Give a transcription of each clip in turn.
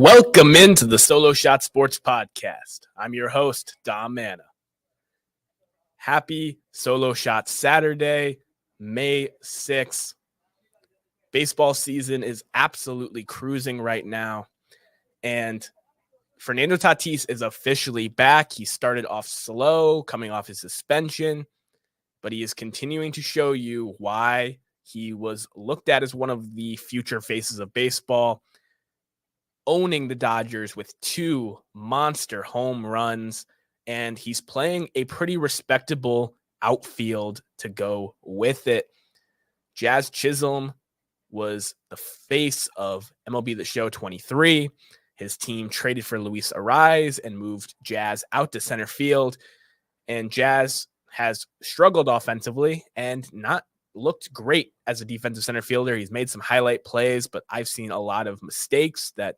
Welcome into the Solo Shot Sports Podcast. I'm your host, Dom Manna. Happy Solo Shot Saturday, May 6th. Baseball season is absolutely cruising right now, and Fernando Tatis is officially back. He started off slow, coming off his suspension, but he is continuing to show you why he was looked at as one of the future faces of baseball, owning the Dodgers with 2 monster home runs, and he's playing a pretty respectable outfield to go with it. Jazz Chisholm was the face of MLB The Show 23. His team traded for Luis Ariz and moved Jazz out to center field, and Jazz has struggled offensively and not looked great as a defensive center fielder. He's made some highlight plays, but I've seen a lot of mistakes that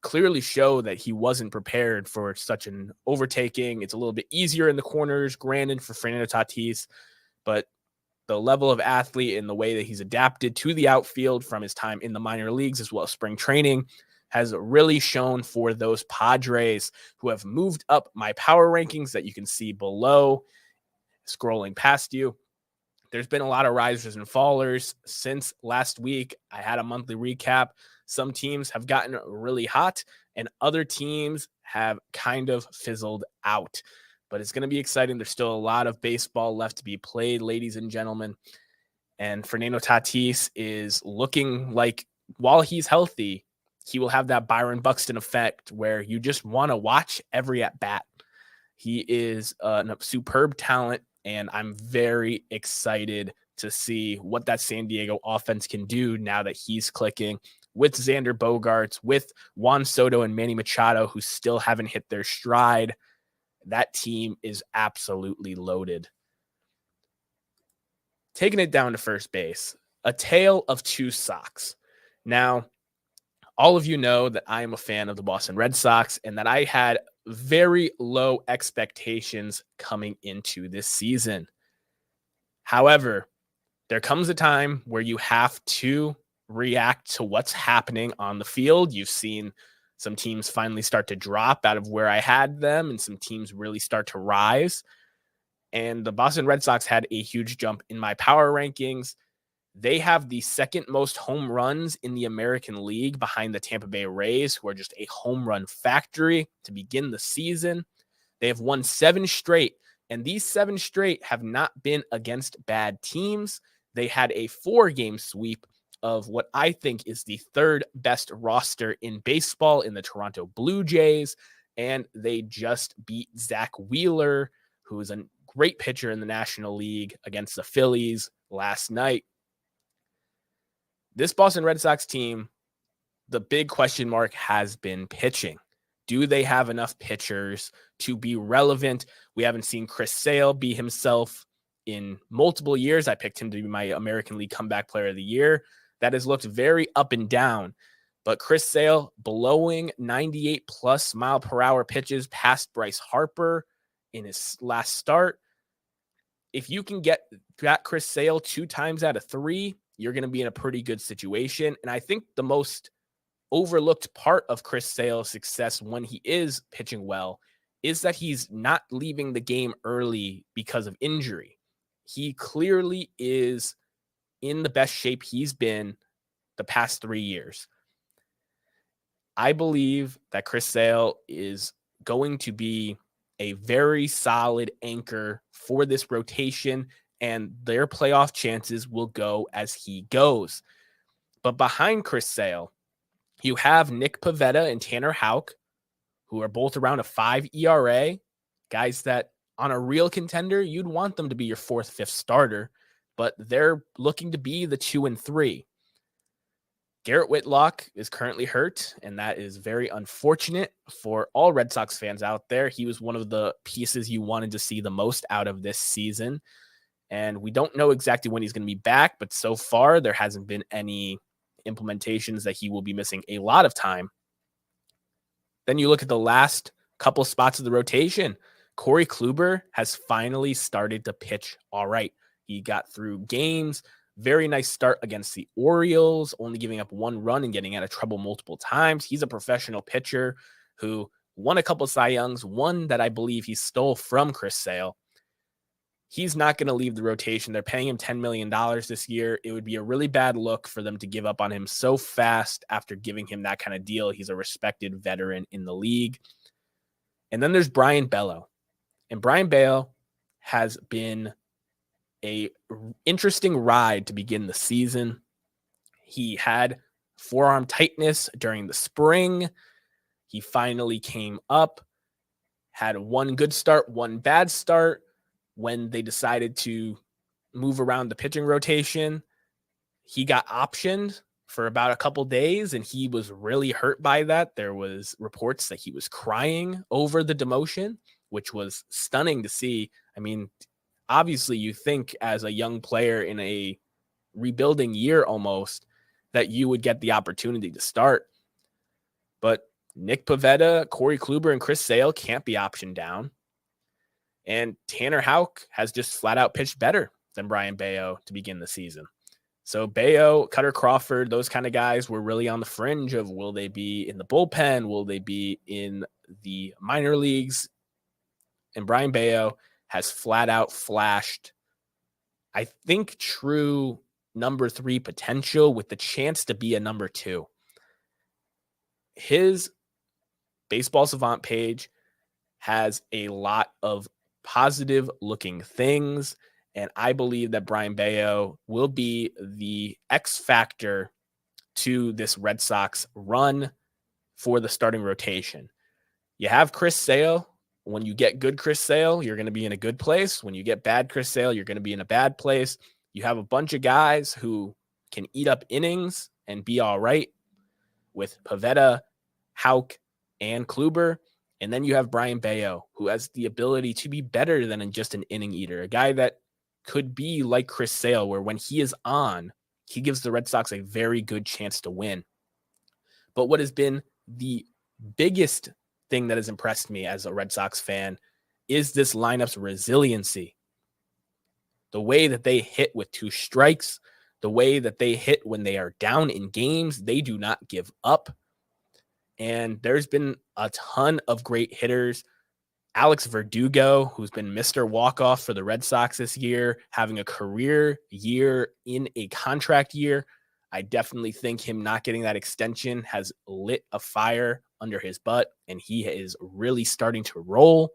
clearly show that he wasn't prepared for such an overtaking. It's a little bit easier in the corners, granted, for Fernando Tatis, but the level of athlete and the way that he's adapted to the outfield from his time in the minor leagues as well as spring training has really shown for those Padres, who have moved up my power rankings that you can see below, scrolling past you. There's been a lot of risers and fallers since last week. I had a monthly recap. Some teams have gotten really hot and other teams have kind of fizzled out. But it's going to be exciting. There's still a lot of baseball left to be played, ladies and gentlemen. And Fernando Tatis is looking like, while he's healthy, he will have that Byron Buxton effect where you just want to watch every at-bat. He is a superb talent, and I'm very excited to see what that San Diego offense can do now that he's clicking with Xander Bogaerts, with Juan Soto and Manny Machado, who still haven't hit their stride. That team is absolutely loaded. Taking it down to first base, a tale of 2 Sox. Now, all of you know that I am a fan of the Boston Red Sox and that I had very low expectations coming into this season. However, there comes a time where you have to react to what's happening on the field. You've seen some teams finally start to drop out of where I had them, and some teams really start to rise. And the Boston Red Sox had a huge jump in my power rankings. They have the second most home runs in the American League behind the Tampa Bay Rays, who are just a home run factory to begin the season. They have won 7 straight, and these 7 straight have not been against bad teams. They had a 4-game sweep of what I think is the 3rd best roster in baseball in the Toronto Blue Jays, and they just beat Zach Wheeler, who is a great pitcher in the National League, against the Phillies last night. This Boston Red Sox team, the big question mark has been pitching. Do they have enough pitchers to be relevant? We haven't seen Chris Sale be himself in multiple years. I picked him to be my American League Comeback Player of the Year. That has looked very up and down. But Chris Sale blowing 98+ mile per hour pitches past Bryce Harper in his last start. If you can get that Chris Sale 2 times out of 3, you're going to be in a pretty good situation. And I think the most overlooked part of Chris Sale's success when he is pitching well is that he's not leaving the game early because of injury. He clearly is in the best shape he's been the past 3 years. I believe that Chris Sale is going to be a very solid anchor for this rotation, and their playoff chances will go as he goes. But behind Chris Sale, you have Nick Pivetta and Tanner Houck, who are both around a 5 ERA, guys that on a real contender, you'd want them to be your 4th, 5th starter, but they're looking to be the 2 and 3. Garrett Whitlock is currently hurt, and that is very unfortunate for all Red Sox fans out there. He was one of the pieces you wanted to see the most out of this season, and we don't know exactly when he's going to be back, but so far there hasn't been any implementations that he will be missing a lot of time. Then you look at the last couple spots of the rotation. Corey Kluber has finally started to pitch all right. He got through games Very nice start against the Orioles, only giving up 1 run and getting out of trouble multiple times. He's a professional pitcher who won a couple Cy Youngs, one that I believe he stole from Chris Sale. He's not going to leave the rotation. They're paying him $10 million this year. It would be a really bad look for them to give up on him so fast after giving him that kind of deal. He's a respected veteran in the league. And then there's Brian Bello. And Brian Bello has been a interesting ride to begin the season. He had forearm tightness during the spring. He finally came up, had 1 good start, 1 bad start. When they decided to move around the pitching rotation, he got optioned for about a couple days, and he was really hurt by that. There was reports that he was crying over the demotion, which was stunning to see. I mean, obviously you think as a young player in a rebuilding year almost that you would get the opportunity to start. But Nick Pivetta, Corey Kluber, and Chris Sale can't be optioned down. And Tanner Houck has just flat out pitched better than Brian Bello to begin the season. So Bello, Cutter Crawford, those kind of guys were really on the fringe of will they be in the bullpen? Will they be in the minor leagues? And Brian Bello has flat out flashed, I think, true number 3 potential with the chance to be a number 2. His Baseball Savant page has a lot of positive looking things. And I believe that Brian Bello will be the X factor to this Red Sox run for the starting rotation. You have Chris Sale. When you get good Chris Sale, you're going to be in a good place. When you get bad Chris Sale, you're going to be in a bad place. You have a bunch of guys who can eat up innings and be all right with Pivetta, Houck, and Kluber. And then you have Brian Bello, who has the ability to be better than just an inning eater, a guy that could be like Chris Sale, where when he is on, he gives the Red Sox a very good chance to win. But what has been the biggest thing that has impressed me as a Red Sox fan is this lineup's resiliency. The way that they hit with 2 strikes, the way that they hit when they are down in games, they do not give up. And there's been a ton of great hitters. Alex Verdugo, who's been Mr. Walk-Off for the Red Sox this year, having a career year in a contract year. I definitely think him not getting that extension has lit a fire under his butt, and he is really starting to roll.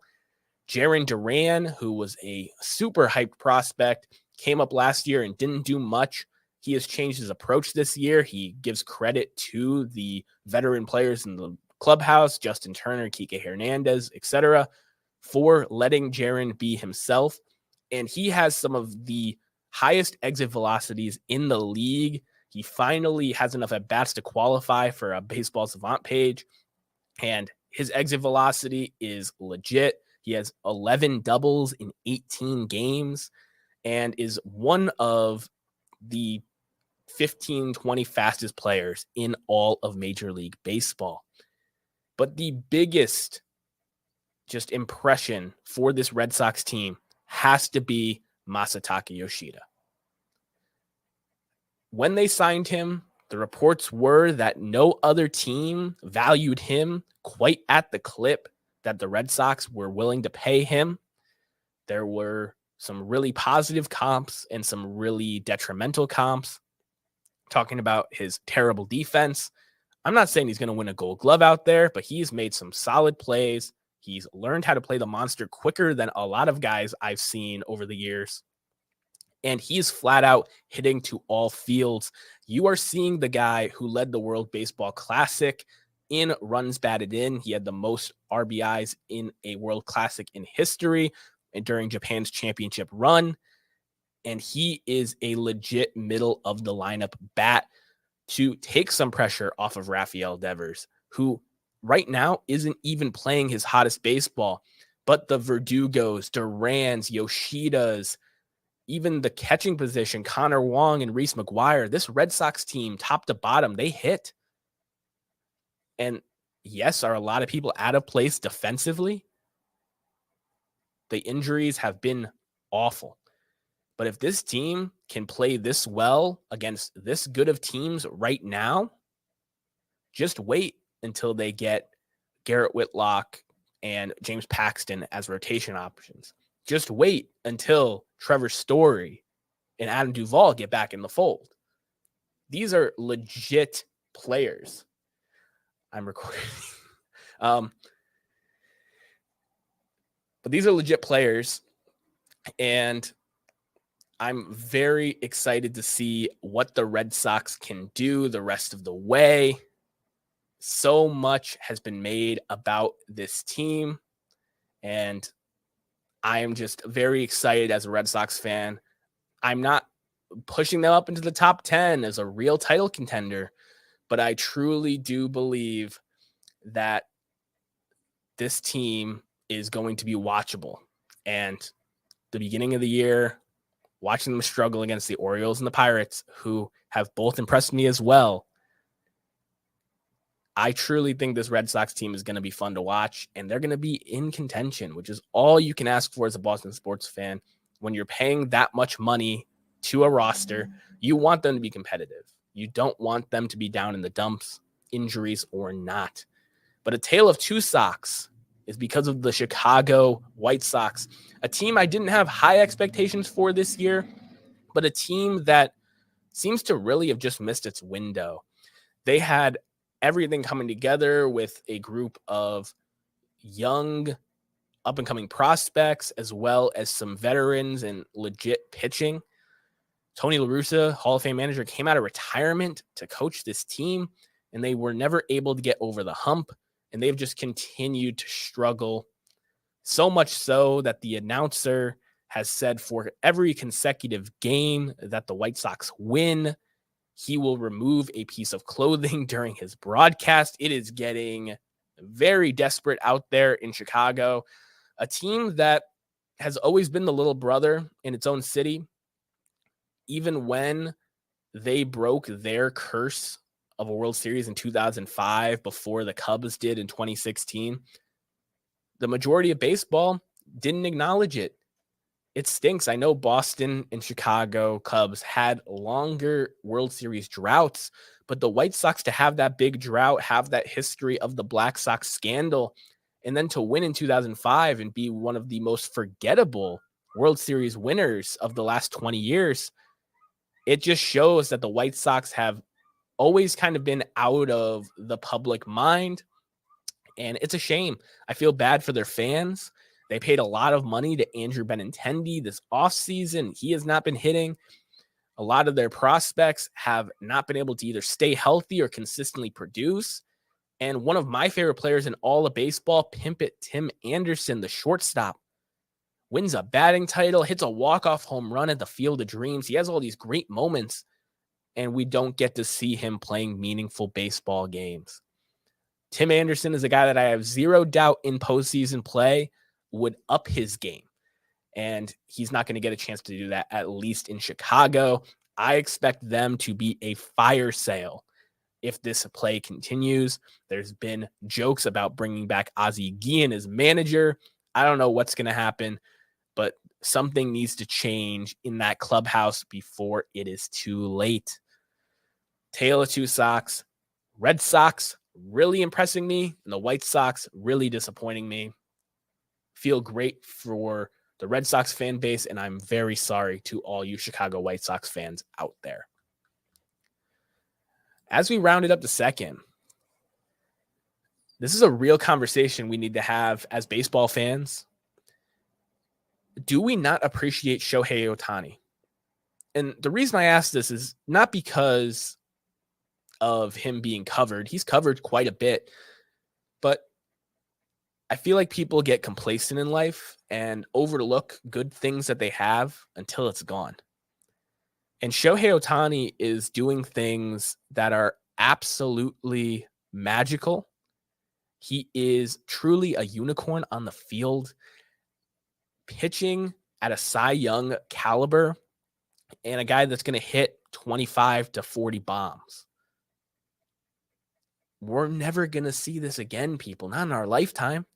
Jarren Duran, who was a super hyped prospect, came up last year and didn't do much. He has changed his approach this year. He gives credit to the veteran players in the clubhouse, Justin Turner, Kike Hernandez, etc., for letting Jarren be himself. And he has some of the highest exit velocities in the league. He finally has enough at-bats to qualify for a Baseball Savant page. And his exit velocity is legit. He has 11 doubles in 18 games and is one of the 15, 20 fastest players in all of Major League Baseball. But the biggest just impression for this Red Sox team has to be Masataka Yoshida. When they signed him, the reports were that no other team valued him quite at the clip that the Red Sox were willing to pay him. There were some really positive comps and some really detrimental comps, talking about his terrible defense. I'm not saying he's going to win a Gold Glove out there, but he's made some solid plays. He's learned how to play the monster quicker than a lot of guys I've seen over the years. And he's flat out hitting to all fields. You are seeing the guy who led the World Baseball Classic in runs batted in. He had the most RBIs in a World Classic in history and during Japan's championship run. And he is a legit middle of the lineup bat to take some pressure off of Rafael Devers, who right now isn't even playing his hottest baseball. But the Verdugos, Durans, Yoshidas, even the catching position, Connor Wong and Reese McGuire, this Red Sox team, top to bottom, they hit. And yes, are a lot of people out of place defensively? The injuries have been awful. But if this team can play this well against this good of teams right now, just wait until they get Garrett Whitlock and James Paxton as rotation options. Just wait until Trevor Story and Adam Duvall get back in the fold. These are legit players. I'm recording. But these are legit players, and I'm very excited to see what the Red Sox can do the rest of the way. So much has been made about this team, and I am just very excited as a Red Sox fan. I'm not pushing them up into the top 10 as a real title contender, but I truly do believe that this team is going to be watchable. And the beginning of the year, watching them struggle against the Orioles and the Pirates, who have both impressed me as well, I truly think this Red Sox team is going to be fun to watch, and they're going to be in contention, which is all you can ask for as a Boston sports fan. When you're paying that much money to a roster, you want them to be competitive. You don't want them to be down in the dumps, injuries or not. But a tale of two Sox is because of the Chicago White Sox, a team I didn't have high expectations for this year, but a team that seems to really have just missed its window. They had everything coming together with a group of young up-and-coming prospects as well as some veterans and legit pitching. Tony La Russa, Hall of Fame manager, came out of retirement to coach this team, and they were never able to get over the hump, and they've just continued to struggle, so much so that the announcer has said for every consecutive game that the White Sox win, he will remove a piece of clothing during his broadcast. It is getting very desperate out there in Chicago, a team that has always been the little brother in its own city. Even when they broke their curse of a World Series in 2005 before the Cubs did in 2016, the majority of baseball didn't acknowledge it. It stinks. I know Boston and Chicago Cubs had longer World Series droughts, but the White Sox, to have that big drought, have that history of the Black Sox scandal, and then to win in 2005 and be one of the most forgettable World Series winners of the last 20 years, it just shows that the White Sox have always kind of been out of the public mind, and it's a shame. I feel bad for their fans. They paid a lot of money to Andrew Benintendi this offseason. He has not been hitting. A lot of their prospects have not been able to either stay healthy or consistently produce. And one of my favorite players in all of baseball, Pimp It Tim Anderson, the shortstop, wins a batting title, hits a walk-off home run at the Field of Dreams. He has all these great moments, and we don't get to see him playing meaningful baseball games. Tim Anderson is a guy that I have zero doubt in postseason play would up his game, and he's not going to get a chance to do that, at least in Chicago. I expect them to be a fire sale if this play continues. There's been jokes about bringing back Ozzie Guillen as manager. I don't know what's going to happen, but something needs to change in that clubhouse before it is too late. Tale of two Sox. Red Sox really impressing me, and the White Sox really disappointing me. Feel great for the Red Sox fan base, and I'm very sorry to all you Chicago White Sox fans out there. As we rounded up the second, this is a real conversation we need to have as baseball fans. Do we not appreciate Shohei Ohtani? And the reason I ask this is not because of him being covered. He's covered quite a bit, but I feel like people get complacent in life and overlook good things that they have until it's gone. And Shohei Ohtani is doing things that are absolutely magical. He is truly a unicorn on the field, pitching at a Cy Young caliber, and a guy that's going to hit 25 to 40 bombs. We're never going to see this again, people, not in our lifetime.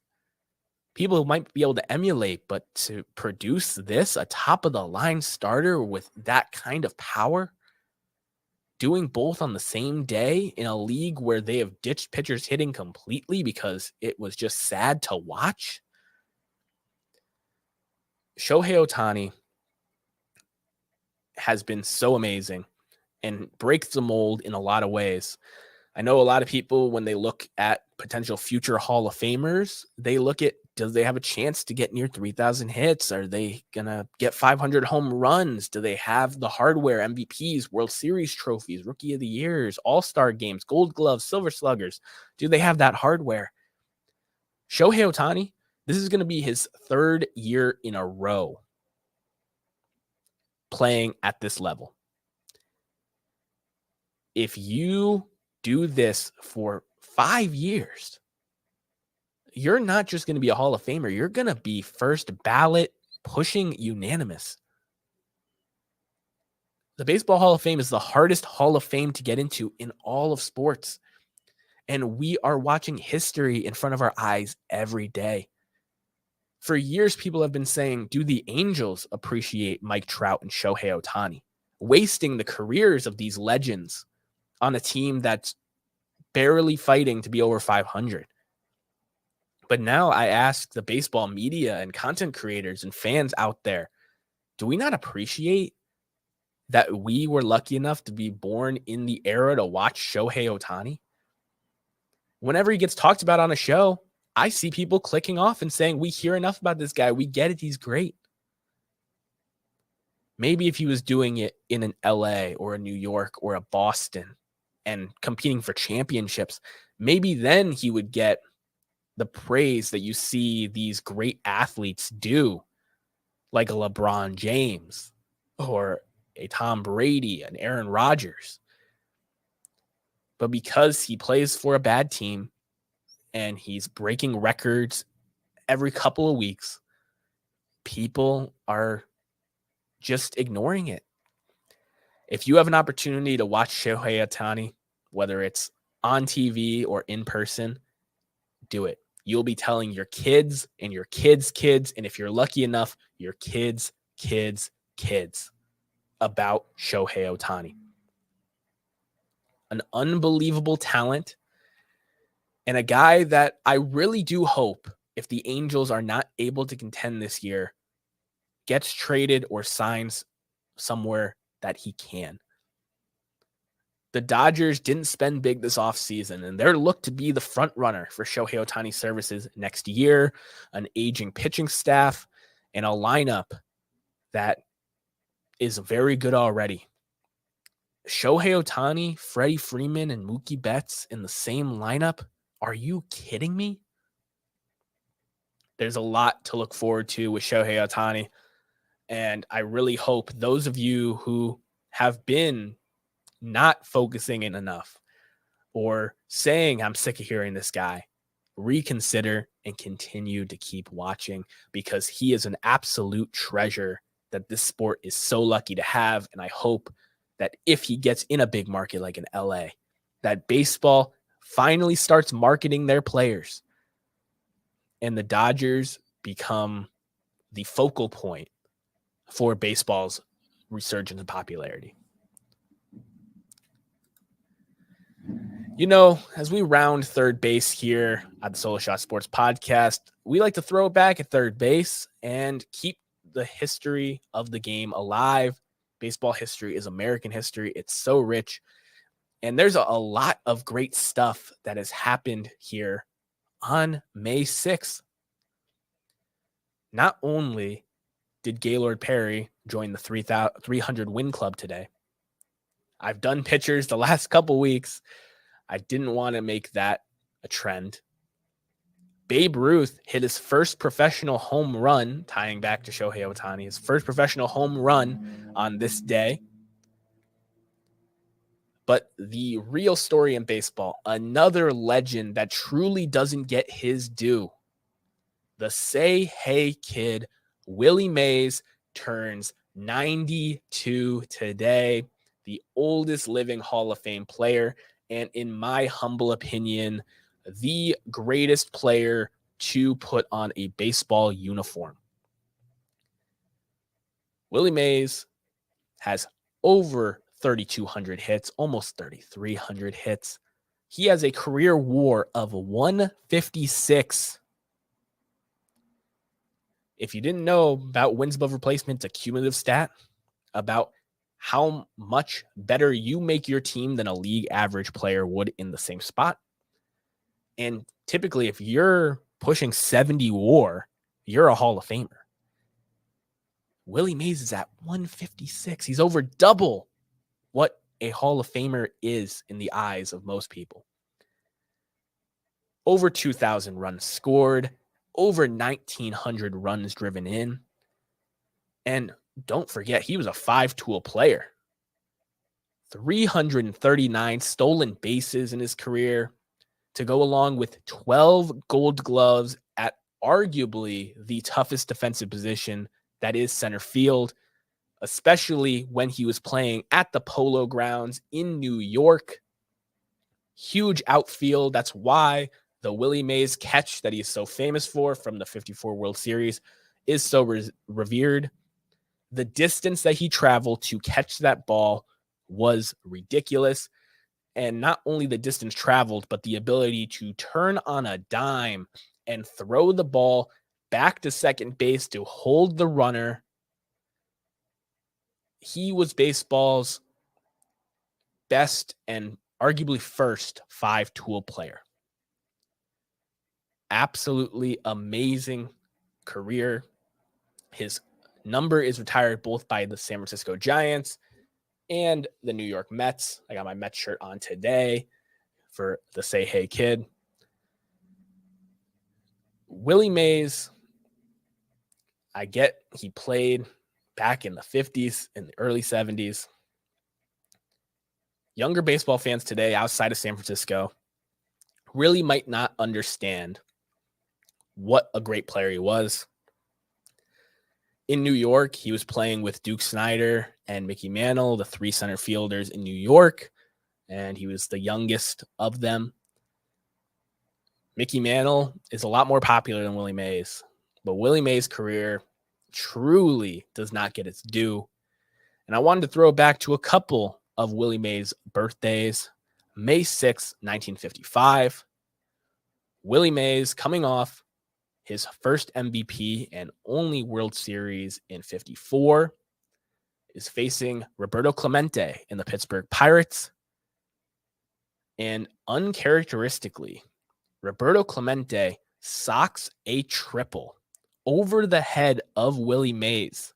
people might be able to emulate, but to produce this, a top of the line starter with that kind of power, doing both on the same day in a league where they have ditched pitchers hitting completely because it was just sad to watch. Shohei Ohtani has been so amazing and breaks the mold in a lot of ways. I know a lot of people, when they look at potential future Hall of Famers, they look at, does they have a chance to get near 3,000 hits? Are they going to get 500 home runs? Do they have the hardware, MVPs, World Series trophies, Rookie of the Years, All-Star games, Gold Gloves, Silver Sluggers? Do they have that hardware? Shohei Ohtani, this is going to be his third year in a row playing at this level. If you do this for 5 years, you're not just going to be a Hall of Famer. You're going to be first ballot, pushing unanimous. The Baseball Hall of Fame is the hardest Hall of Fame to get into in all of sports. And we are watching history in front of our eyes every day. For years, people have been saying, do the Angels appreciate Mike Trout and Shohei Ohtani? Wasting the careers of these legends on a team that's barely fighting to be over 500. But now I ask the baseball media and content creators and fans out there, do we not appreciate that we were lucky enough to be born in the era to watch Shohei Ohtani? Whenever he gets talked about on a show, I see people clicking off and saying, we hear enough about this guy. We get it. He's great. Maybe if he was doing it in an LA or a New York or a Boston and competing for championships, maybe then he would get the praise that you see these great athletes do, like a LeBron James or a Tom Brady, an Aaron Rodgers. But because he plays for a bad team and he's breaking records every couple of weeks, people are just ignoring it. If you have an opportunity to watch Shohei Ohtani, whether it's on TV or in person, do it. You'll be telling your kids and your kids' kids, and if you're lucky enough, your kids' kids' kids about Shohei Ohtani. An unbelievable talent and a guy that I really do hope, if the Angels are not able to contend this year, gets traded or signs somewhere that he can. The Dodgers didn't spend big this offseason, and they're looked to be the front runner for Shohei Ohtani services next year, an aging pitching staff, and a lineup that is very good already. Shohei Ohtani, Freddie Freeman, and Mookie Betts in the same lineup? Are you kidding me? There's a lot to look forward to with Shohei Ohtani, and I really hope those of you who have been not focusing in enough or saying, I'm sick of hearing this guy, reconsider and continue to keep watching, because he is an absolute treasure that this sport is so lucky to have. And I hope that if he gets in a big market like in LA, that baseball finally starts marketing their players and the Dodgers become the focal point for baseball's resurgence in popularity. You know, as we round third base here at the Solo Shot Sports Podcast, we like to throw it back at third base and keep the history of the game alive. Baseball history is American history. It's so rich. And there's a lot of great stuff that has happened here on May 6th. Not only did Gaylord Perry join the 300 win club today, I've done pitchers the last couple weeks. I didn't want to make that a trend. Babe Ruth hit his first professional home run, tying back to Shohei Ohtani, his first professional home run on this day. But the real story in baseball, another legend that truly doesn't get his due. The Say Hey Kid, Willie Mays, turns 92 today, the oldest living Hall of Fame player, and in my humble opinion, the greatest player to put on a baseball uniform. Willie Mays has over 3,200 hits, almost 3,300 hits. He has a career WAR of 156. If you didn't know about wins above replacement, it's a cumulative stat about how much better you make your team than a league average player would in the same spot. And typically, if you're pushing 70 WAR, you're a Hall of Famer. Willie Mays is at 156. He's over double what a Hall of Famer is in the eyes of most people. Over 2,000 runs scored, over 1,900 runs driven in. And don't forget, he was a 5-tool player. 339 stolen bases in his career to go along with 12 gold gloves at arguably the toughest defensive position, that is center field, especially when he was playing at the Polo Grounds in New York. Huge outfield. That's why the Willie Mays catch that he is so famous for from the 54 World Series is so revered. The distance that he traveled to catch that ball was ridiculous. And not only the distance traveled, but the ability to turn on a dime and throw the ball back to second base to hold the runner. He was baseball's best and arguably first 5-tool player. Absolutely amazing career. His number is retired both by the San Francisco Giants and the New York Mets. I got my Mets shirt on today for the Say Hey Kid. Willie Mays, I get he played back in the 50s, in the early 70s. Younger baseball fans today outside of San Francisco really might not understand what a great player he was. In New York, he was playing with Duke Snider and Mickey Mantle, the 3 center fielders in New York, and he was the youngest of them. Mickey Mantle is a lot more popular than Willie Mays, but Willie Mays' career truly does not get its due. And I wanted to throw back to a couple of Willie Mays' birthdays. May 6, 1955. Willie Mays, coming off his first MVP and only World Series in 54, is facing Roberto Clemente in the Pittsburgh Pirates. And uncharacteristically, Roberto Clemente socks a triple over the head of Willie Mays.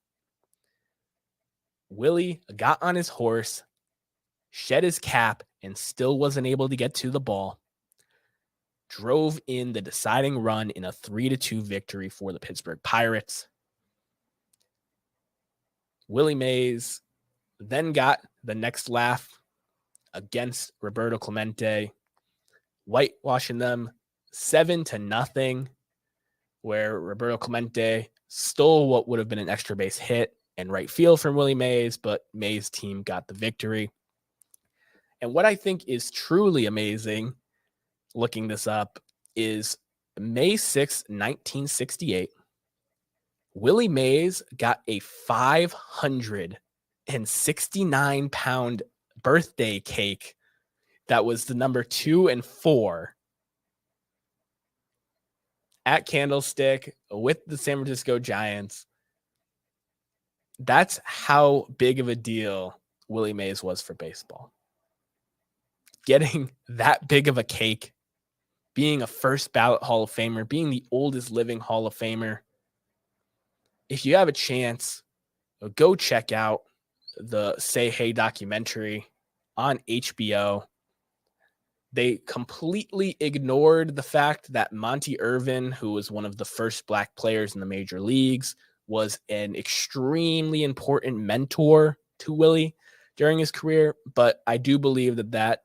Willie got on his horse, shed his cap, and still wasn't able to get to the ball. Drove in the deciding run in a 3-2 victory for the Pittsburgh Pirates. Willie Mays then got the next laugh against Roberto Clemente, whitewashing them 7-0, where Roberto Clemente stole what would have been an extra base hit and right field from Willie Mays, but Mays' team got the victory. And what I think is truly amazing, looking this up, is May 6, 1968, Willie Mays got a 569-pound birthday cake that was the number 2 and 4 at Candlestick with the San Francisco Giants. That's how big of a deal Willie Mays was for baseball. Getting that big of a cake, being a first ballot Hall of Famer, being the oldest living Hall of Famer. If you have a chance, go check out the Say Hey documentary on HBO. They completely ignored the fact that Monty Irvin, who was one of the first Black players in the major leagues, was an extremely important mentor to Willie during his career. But I do believe that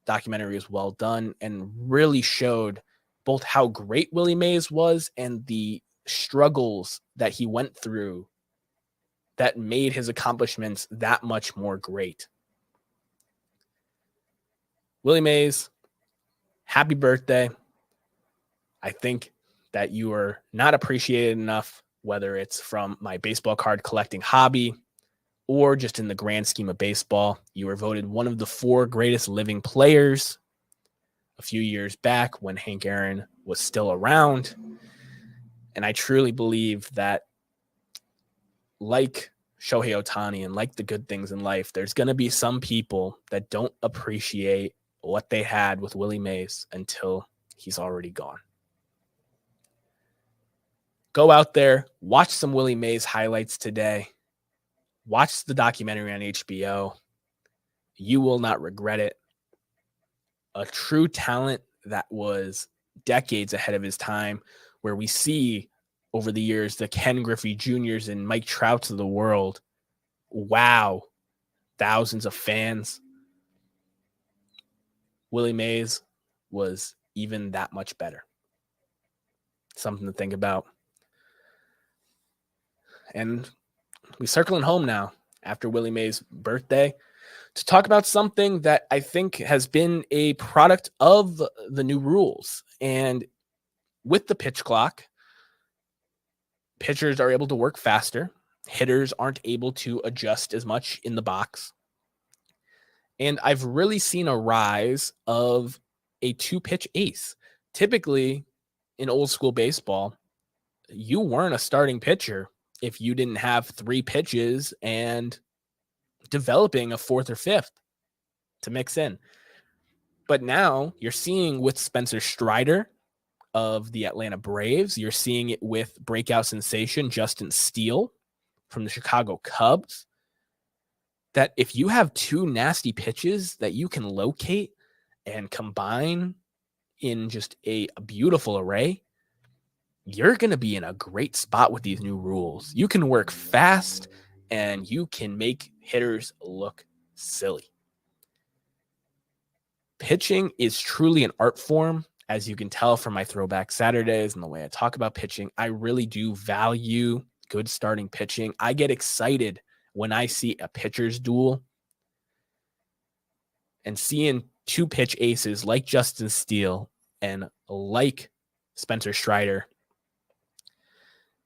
documentary is well done and really showed both how great Willie Mays was and the struggles that he went through that made his accomplishments that much more great. Willie Mays, happy birthday. I think that you are not appreciated enough, whether it's from my baseball card collecting hobby or just in the grand scheme of baseball. You were voted one of the 4 greatest living players a few years back when Hank Aaron was still around. And I truly believe that, like Shohei Ohtani and like the good things in life, there's going to be some people that don't appreciate what they had with Willie Mays until he's already gone. Go out there, watch some Willie Mays highlights today. Watch the documentary on HBO. You will not regret it. A true talent that was decades ahead of his time, where we see over the years the Ken Griffey Jr.'s and Mike Trouts of the world. Wow. Thousands of fans. Willie Mays was even that much better. Something to think about. And we're circling home now after Willie Mays' birthday to talk about something that I think has been a product of the new rules. And with the pitch clock, pitchers are able to work faster. Hitters aren't able to adjust as much in the box. And I've really seen a rise of a 2-pitch ace. Typically, in old school baseball, you weren't a starting pitcher if you didn't have 3 pitches and developing a 4th or 5th to mix in. But now you're seeing with Spencer Strider of the Atlanta Braves, you're seeing it with breakout sensation Justin Steele from the Chicago Cubs, that if you have 2 nasty pitches that you can locate and combine in just a beautiful array, you're going to be in a great spot with these new rules. You can work fast and you can make hitters look silly. Pitching is truly an art form, as you can tell from my Throwback Saturdays and the way I talk about pitching. I really do value good starting pitching. I get excited when I see a pitcher's duel, and seeing 2-pitch aces like Justin Steele and like Spencer Strider.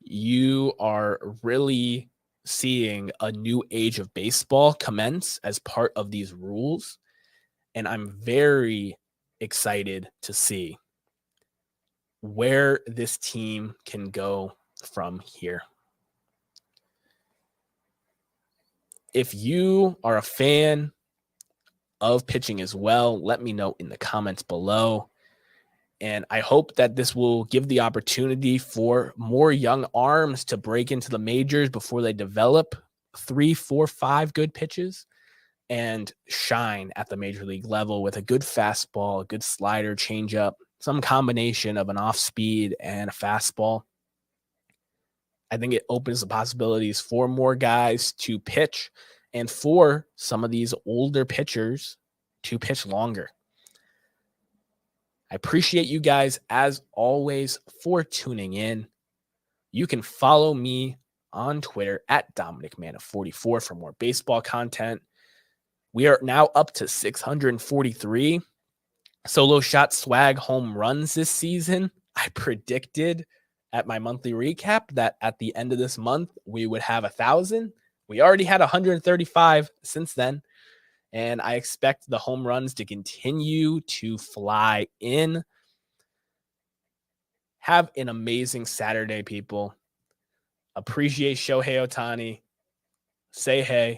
You are really seeing a new age of baseball commence as part of these rules. And I'm very excited to see where this team can go from here. If you are a fan of pitching as well, let me know in the comments below. And I hope that this will give the opportunity for more young arms to break into the majors before they develop 3, 4, 5 good pitches and shine at the major league level with a good fastball, a good slider, changeup, some combination of an off speed and a fastball. I think it opens the possibilities for more guys to pitch and for some of these older pitchers to pitch longer. I appreciate you guys, as always, for tuning in. You can follow me on Twitter at DominicMana44 for more baseball content. We are now up to 643 solo shot swag home runs this season. I predicted at my monthly recap that at the end of this month, we would have 1,000. We already had 135 since then. And I expect the home runs to continue to fly in. Have an amazing Saturday, people. Appreciate Shohei Ohtani. Say hey.